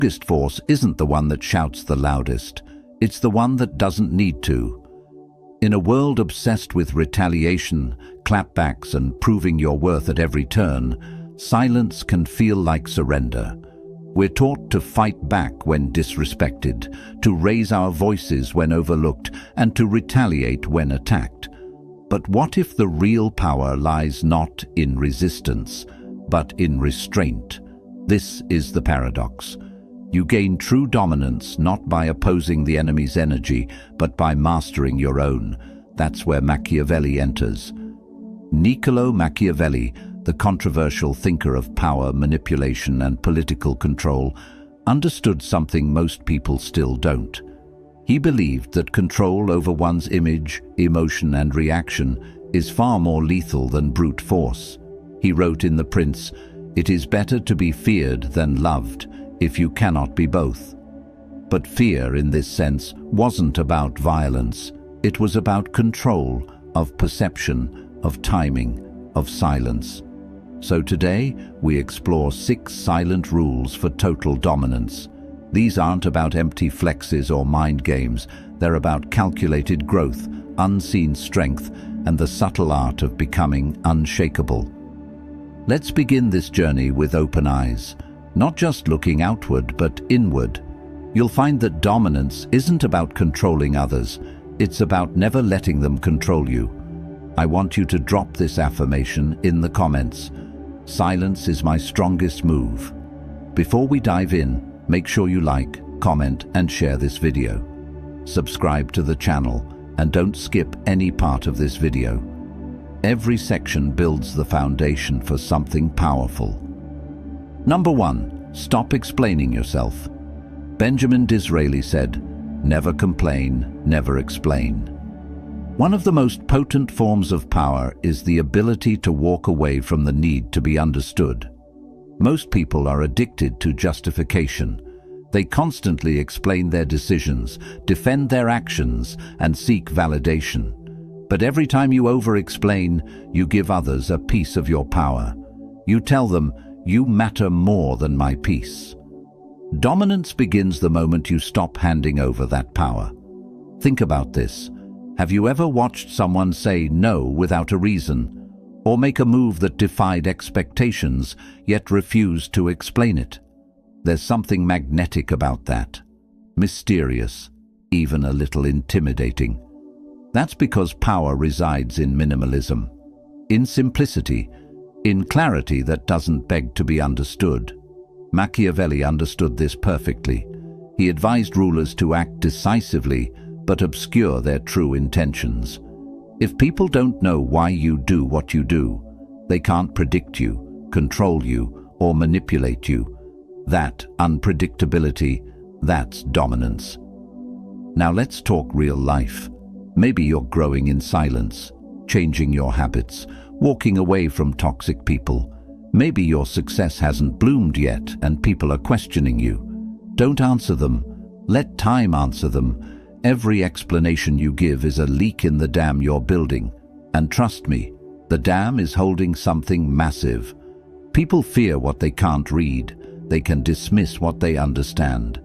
strongest force isn't the one that shouts the loudest. It's the one that doesn't need to. In a world obsessed with retaliation, clapbacks, and proving your worth at every turn, silence can feel like surrender. We're taught to fight back when disrespected, to raise our voices when overlooked, and to retaliate when attacked. But what if the real power lies not in resistance, but in restraint? This is the paradox. You gain true dominance not by opposing the enemy's energy, but by mastering your own. That's where Machiavelli enters. Niccolo Machiavelli, the controversial thinker of power, manipulation, and political control, understood something most people still don't. He believed that control over one's image, emotion, and reaction is far more lethal than brute force. He wrote in The Prince, "It is better to be feared than loved, if you cannot be both." But fear, in this sense, wasn't about violence. It was about control, of perception, of timing, of silence. So today, we explore 6 silent rules for total dominance. These aren't about empty flexes or mind games. They're about calculated growth, unseen strength, and the subtle art of becoming unshakable. Let's begin this journey with open eyes. Not just looking outward, but inward. You'll find that dominance isn't about controlling others. It's about never letting them control you. I want you to drop this affirmation in the comments. Silence is my strongest move. Before we dive in, make sure you like, comment, and share this video. Subscribe to the channel, and don't skip any part of this video. Every section builds the foundation for something powerful. Number 1. Stop explaining yourself. Benjamin Disraeli said, "Never complain, never explain." One of the most potent forms of power is the ability to walk away from the need to be understood. Most people are addicted to justification. They constantly explain their decisions, defend their actions, and seek validation. But every time you over-explain, you give others a piece of your power. You tell them, "You matter more than my peace." Dominance begins the moment you stop handing over that power. Think about this. Have you ever watched someone say no without a reason, or make a move that defied expectations, yet refused to explain it? There's something magnetic about that. Mysterious, even a little intimidating. That's because power resides in minimalism, in simplicity, in clarity that doesn't beg to be understood. Machiavelli understood this perfectly. He advised rulers to act decisively but obscure their true intentions. If people don't know why you do what you do, they can't predict you, control you, or manipulate you. That unpredictability, that's dominance. Now let's talk real life. Maybe you're growing in silence, changing your habits, walking away from toxic people. Maybe your success hasn't bloomed yet and people are questioning you. Don't answer them. Let time answer them. Every explanation you give is a leak in the dam you're building. And trust me, the dam is holding something massive. People fear what they can't read. They can dismiss what they understand.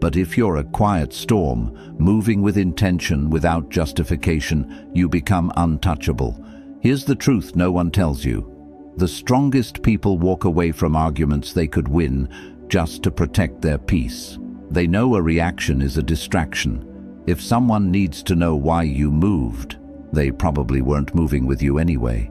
But if you're a quiet storm, moving with intention without justification, you become untouchable. Here's the truth no one tells you. The strongest people walk away from arguments they could win just to protect their peace. They know a reaction is a distraction. If someone needs to know why you moved, they probably weren't moving with you anyway.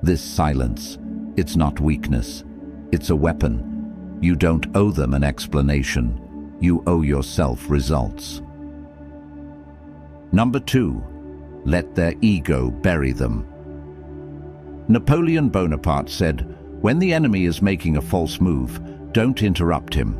This silence, it's not weakness. It's a weapon. You don't owe them an explanation. You owe yourself results. Number 2, let their ego bury them. Napoleon Bonaparte said, "When the enemy is making a false move, don't interrupt him."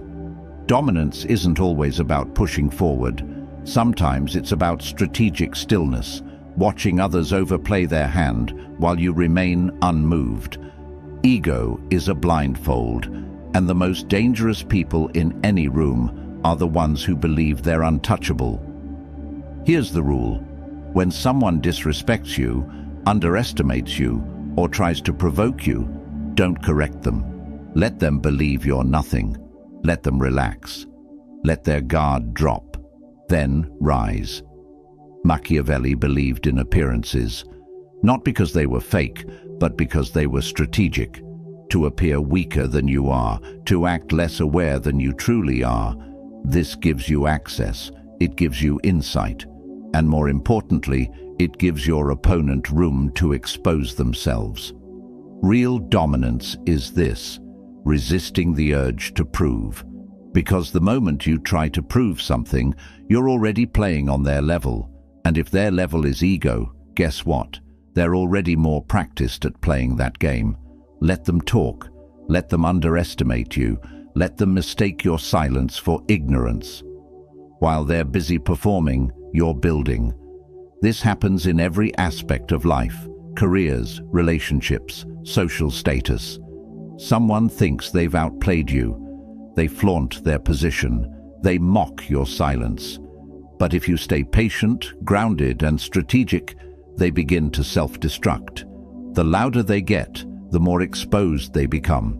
Dominance isn't always about pushing forward. Sometimes it's about strategic stillness, watching others overplay their hand while you remain unmoved. Ego is a blindfold, and the most dangerous people in any room are the ones who believe they're untouchable. Here's the rule. When someone disrespects you, underestimates you, or tries to provoke you, don't correct them. Let them believe you're nothing. Let them relax. Let their guard drop. Then rise. Machiavelli believed in appearances, not because they were fake, but because they were strategic. To appear weaker than you are, to act less aware than you truly are. This gives you access, it gives you insight, and more importantly, it gives your opponent room to expose themselves. Real dominance is this: resisting the urge to prove. Because the moment you try to prove something, you're already playing on their level. And if their level is ego, guess what? They're already more practiced at playing that game. Let them talk. Let them underestimate you. Let them mistake your silence for ignorance. While they're busy performing, you're building. This happens in every aspect of life: careers, relationships, social status. Someone thinks they've outplayed you. They flaunt their position. They mock your silence. But if you stay patient, grounded, and strategic, they begin to self-destruct. The louder they get, the more exposed they become.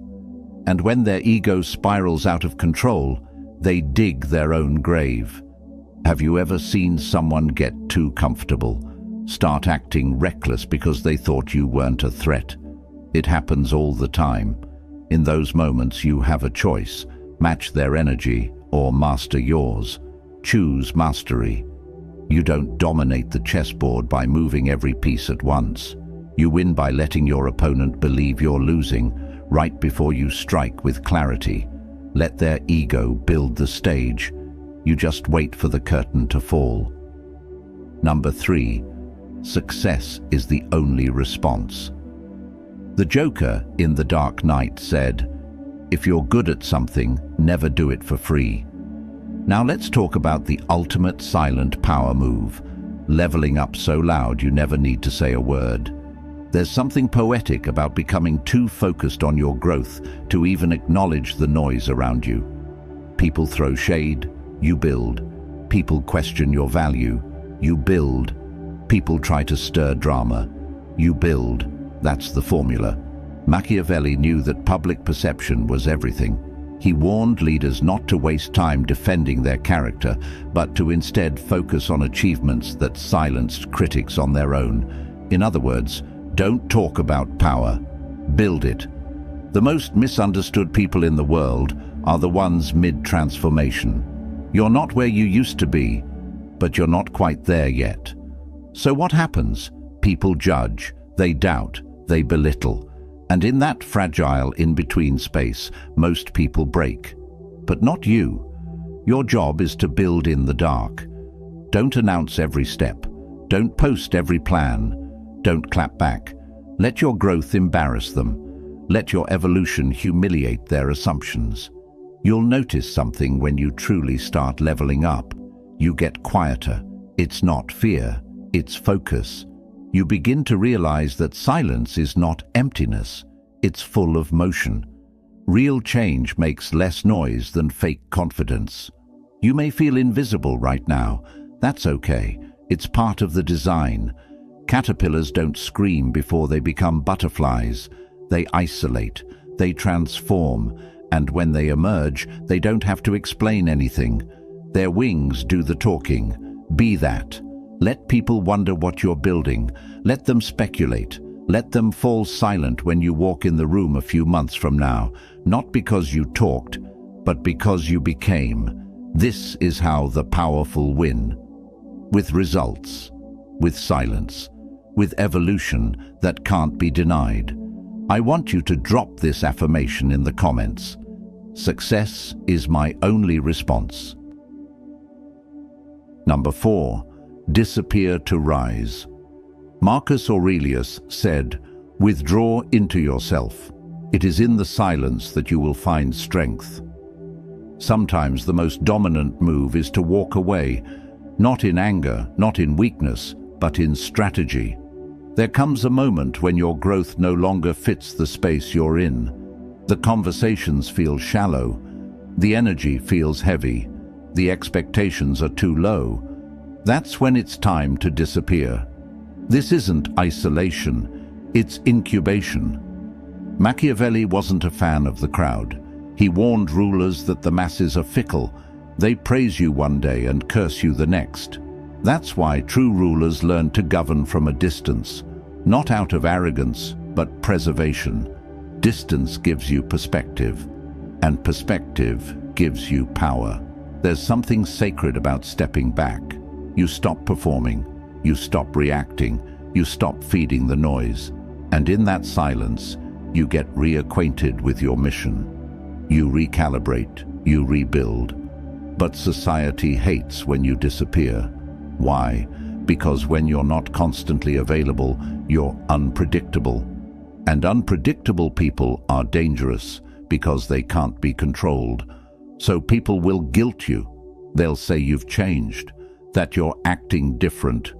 And when their ego spirals out of control, they dig their own grave. Have you ever seen someone get too comfortable, start acting reckless because they thought you weren't a threat? It happens all the time. In those moments you have a choice: match their energy or master yours. Choose mastery. You don't dominate the chessboard by moving every piece at once. You win by letting your opponent believe you're losing right before you strike with clarity. Let their ego build the stage. You just wait for the curtain to fall. Number 3. Success is the only response. The Joker in The Dark Knight said, "If you're good at something, never do it for free." Now let's talk about the ultimate silent power move, leveling up so loud you never need to say a word. There's something poetic about becoming too focused on your growth to even acknowledge the noise around you. People throw shade, you build. People question your value, you build. People try to stir drama, you build. That's the formula. Machiavelli knew that public perception was everything. He warned leaders not to waste time defending their character, but to instead focus on achievements that silenced critics on their own. In other words, don't talk about power, build it. The most misunderstood people in the world are the ones mid-transformation. You're not where you used to be, but you're not quite there yet. So what happens? People judge, they doubt, they belittle. And in that fragile in-between space, most people break. But not you. Your job is to build in the dark. Don't announce every step. Don't post every plan. Don't clap back. Let your growth embarrass them. Let your evolution humiliate their assumptions. You'll notice something when you truly start leveling up. You get quieter. It's not fear, it's focus. You begin to realize that silence is not emptiness, it's full of motion. Real change makes less noise than fake confidence. You may feel invisible right now. That's okay. It's part of the design. Caterpillars don't scream before they become butterflies. They isolate, they transform, and when they emerge, they don't have to explain anything. Their wings do the talking. Be that. Let people wonder what you're building. Let them speculate. Let them fall silent when you walk in the room a few months from now, not because you talked, but because you became. This is how the powerful win. With results, with silence, with evolution that can't be denied. I want you to drop this affirmation in the comments. Success is my only response. Number 4. Disappear to rise. Marcus Aurelius said, "Withdraw into yourself. It is in the silence that you will find strength." Sometimes the most dominant move is to walk away, not in anger, not in weakness, but in strategy. There comes a moment when your growth no longer fits the space you're in. The conversations feel shallow, the energy feels heavy, the expectations are too low. That's when it's time to disappear. This isn't isolation, it's incubation. Machiavelli wasn't a fan of the crowd. He warned rulers that the masses are fickle. They praise you one day and curse you the next. That's why true rulers learn to govern from a distance, not out of arrogance, but preservation. Distance gives you perspective, and perspective gives you power. There's something sacred about stepping back. You stop performing, you stop reacting, you stop feeding the noise. And in that silence, you get reacquainted with your mission. You recalibrate, you rebuild. But society hates when you disappear. Why? Because when you're not constantly available, you're unpredictable. And unpredictable people are dangerous because they can't be controlled. So people will guilt you. They'll say you've changed, that you're acting different.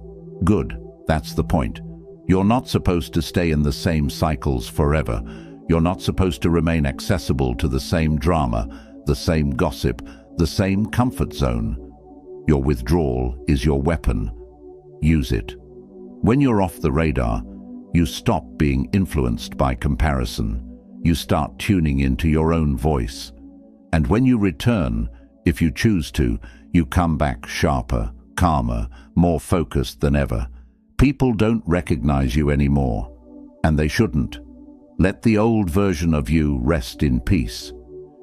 Good, that's the point. You're not supposed to stay in the same cycles forever. You're not supposed to remain accessible to the same drama, the same gossip, the same comfort zone. Your withdrawal is your weapon. Use it. When you're off the radar, you stop being influenced by comparison. You start tuning into your own voice. And when you return, if you choose to, you come back sharper, calmer, more focused than ever. People don't recognize you anymore, and they shouldn't. Let the old version of you rest in peace.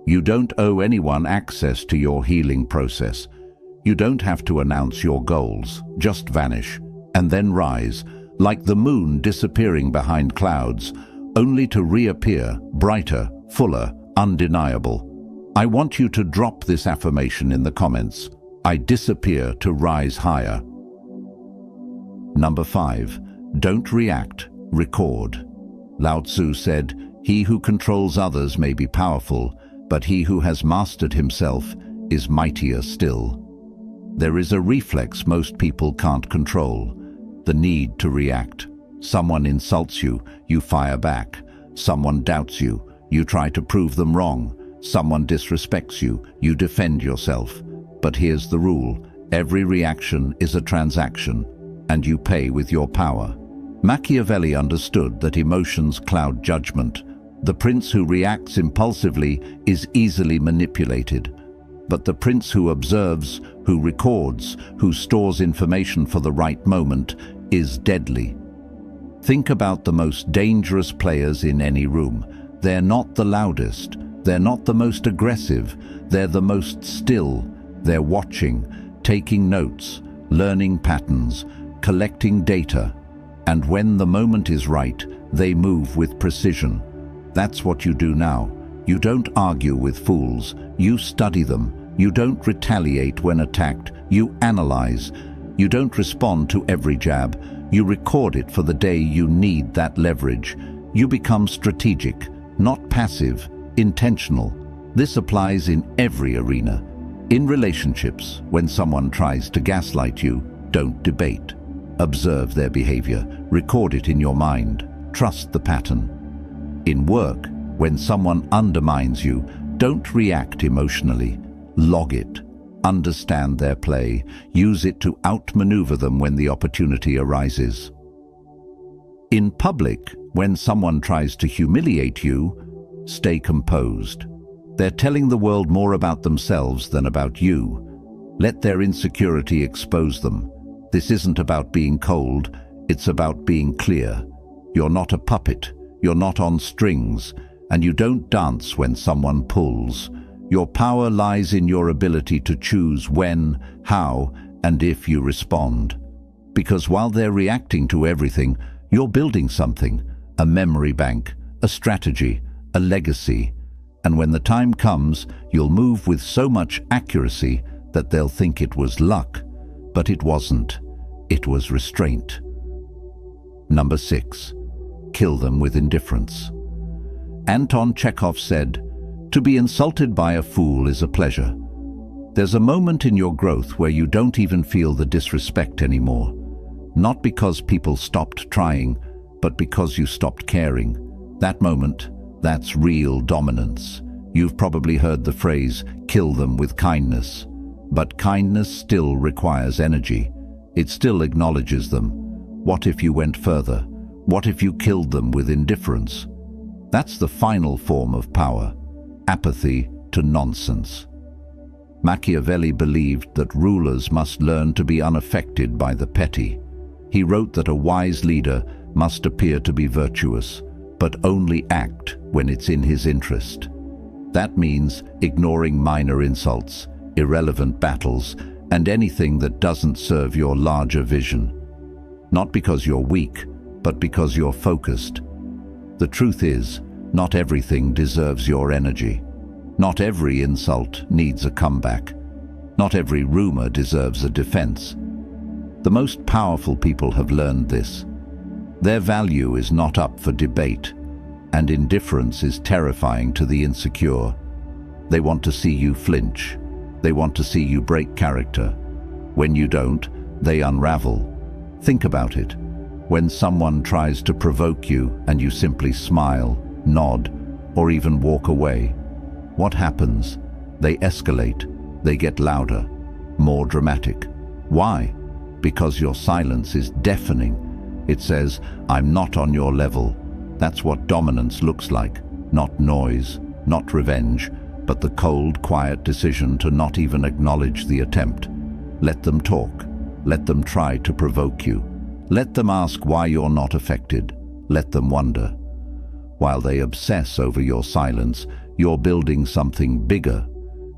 You don't owe anyone access to your healing process. You don't have to announce your goals, just vanish, and then rise, like the moon disappearing behind clouds, only to reappear, brighter, fuller, undeniable. I want you to drop this affirmation in the comments. I disappear to rise higher. Number 5. Don't react, record. Lao Tzu said, "He who controls others may be powerful, but he who has mastered himself is mightier still." There is a reflex most people can't control, the need to react. Someone insults you, you fire back. Someone doubts you, you try to prove them wrong. Someone disrespects you, you defend yourself. But here's the rule: every reaction is a transaction, and you pay with your power. Machiavelli understood that emotions cloud judgment. The prince who reacts impulsively is easily manipulated. But the prince who observes, who records, who stores information for the right moment is deadly. Think about the most dangerous players in any room. They're not the loudest, they're not the most aggressive, they're the most still. They're watching, taking notes, learning patterns, collecting data. And when the moment is right, they move with precision. That's what you do now. You don't argue with fools, you study them. You don't retaliate when attacked, you analyze. You don't respond to every jab, you record it for the day you need that leverage. You become strategic, not passive, intentional. This applies in every arena. In relationships, when someone tries to gaslight you, don't debate. Observe their behavior, record it in your mind, trust the pattern. In work, when someone undermines you, don't react emotionally. Log it. Understand their play. Use it to outmaneuver them when the opportunity arises. In public, when someone tries to humiliate you, stay composed. They're telling the world more about themselves than about you. Let their insecurity expose them. This isn't about being cold, it's about being clear. You're not a puppet, you're not on strings, and you don't dance when someone pulls. Your power lies in your ability to choose when, how, and if you respond. Because while they're reacting to everything, you're building something, a memory bank, a strategy, a legacy. And when the time comes, you'll move with so much accuracy that they'll think it was luck. But it wasn't. It was restraint. Number 6. Kill them with indifference. Anton Chekhov said, "To be insulted by a fool is a pleasure." There's a moment in your growth where you don't even feel the disrespect anymore. Not because people stopped trying, but because you stopped caring. That moment, that's real dominance. You've probably heard the phrase, "kill them with kindness." But kindness still requires energy. It still acknowledges them. What if you went further? What if you killed them with indifference? That's the final form of power. apathy to nonsense. Machiavelli believed that rulers must learn to be unaffected by the petty. He wrote that a wise leader must appear to be virtuous, but only act when it's in his interest. That means ignoring minor insults, irrelevant battles, and anything that doesn't serve your larger vision. Not because you're weak, but because you're focused. The truth is, not everything deserves your energy. Not every insult needs a comeback. Not every rumor deserves a defense. The most powerful people have learned this. Their value is not up for debate, and indifference is terrifying to the insecure. They want to see you flinch. They want to see you break character. When you don't, they unravel. Think about it. When someone tries to provoke you and you simply smile, nod, or even walk away, what happens? They escalate. They get louder, more dramatic. Why? Because your silence is deafening. It says, "I'm not on your level." That's what dominance looks like. Not noise, not revenge, but the cold, quiet decision to not even acknowledge the attempt. Let them talk. Let them try to provoke you. Let them ask why you're not affected. Let them wonder. While they obsess over your silence, you're building something bigger.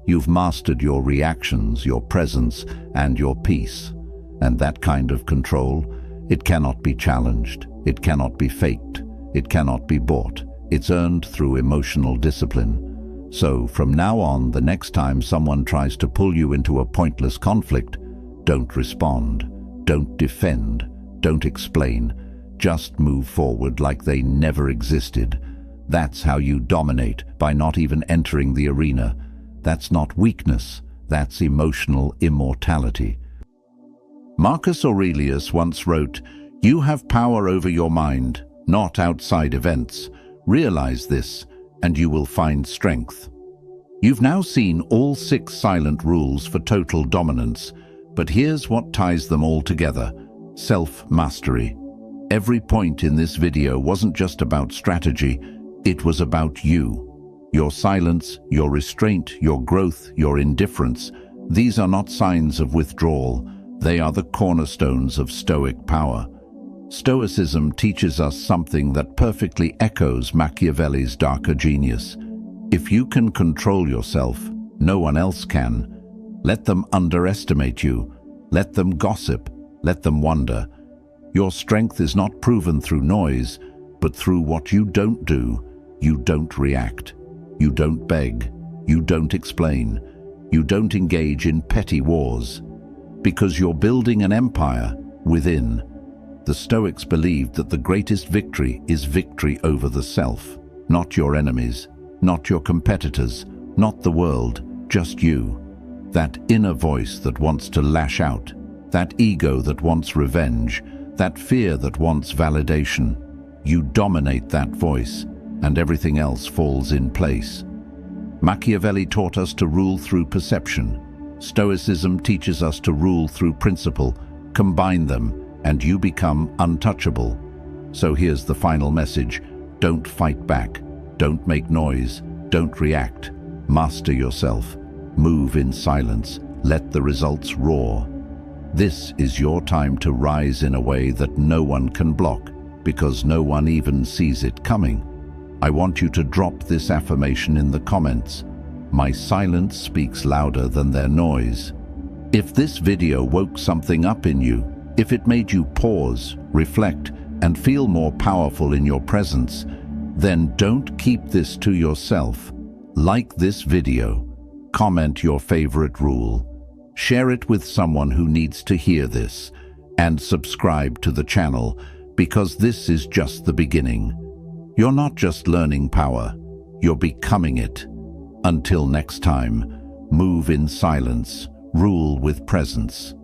You've mastered your reactions, your presence, and your peace. And that kind of control, it cannot be challenged. It cannot be faked. It cannot be bought. It's earned through emotional discipline. So, from now on, the next time someone tries to pull you into a pointless conflict, don't respond. Don't defend. Don't explain. Just move forward like they never existed. That's how you dominate, by not even entering the arena. That's not weakness. That's emotional immortality. Marcus Aurelius once wrote, "You have power over your mind, not outside events. Realize this, and you will find strength." You've now seen all 6 silent rules for total dominance, but here's what ties them all together: self-mastery. Every point in this video wasn't just about strategy, it was about you. Your silence, your restraint, your growth, your indifference. These are not signs of withdrawal, they are the cornerstones of Stoic power. Stoicism teaches us something that perfectly echoes Machiavelli's darker genius. If you can control yourself, no one else can. Let them underestimate you. Let them gossip. Let them wonder. Your strength is not proven through noise, but through what you don't do. You don't react. You don't beg. You don't explain. You don't engage in petty wars. Because you're building an empire within. The Stoics believed that the greatest victory is victory over the self, not your enemies, not your competitors, not the world, just you. That inner voice that wants to lash out, that ego that wants revenge, that fear that wants validation. You dominate that voice, and everything else falls in place. Machiavelli taught us to rule through perception. Stoicism teaches us to rule through principle. Combine them, and you become untouchable. So here's the final message. Don't fight back. Don't make noise. Don't react. Master yourself. Move in silence. Let the results roar. This is your time to rise in a way that no one can block, because no one even sees it coming. I want you to drop this affirmation in the comments. My silence speaks louder than their noise. If this video woke something up in you, if it made you pause, reflect, and feel more powerful in your presence, then don't keep this to yourself. Like this video, comment your favorite rule, share it with someone who needs to hear this, and subscribe to the channel, because this is just the beginning. You're not just learning power, you're becoming it. Until next time, move in silence, rule with presence.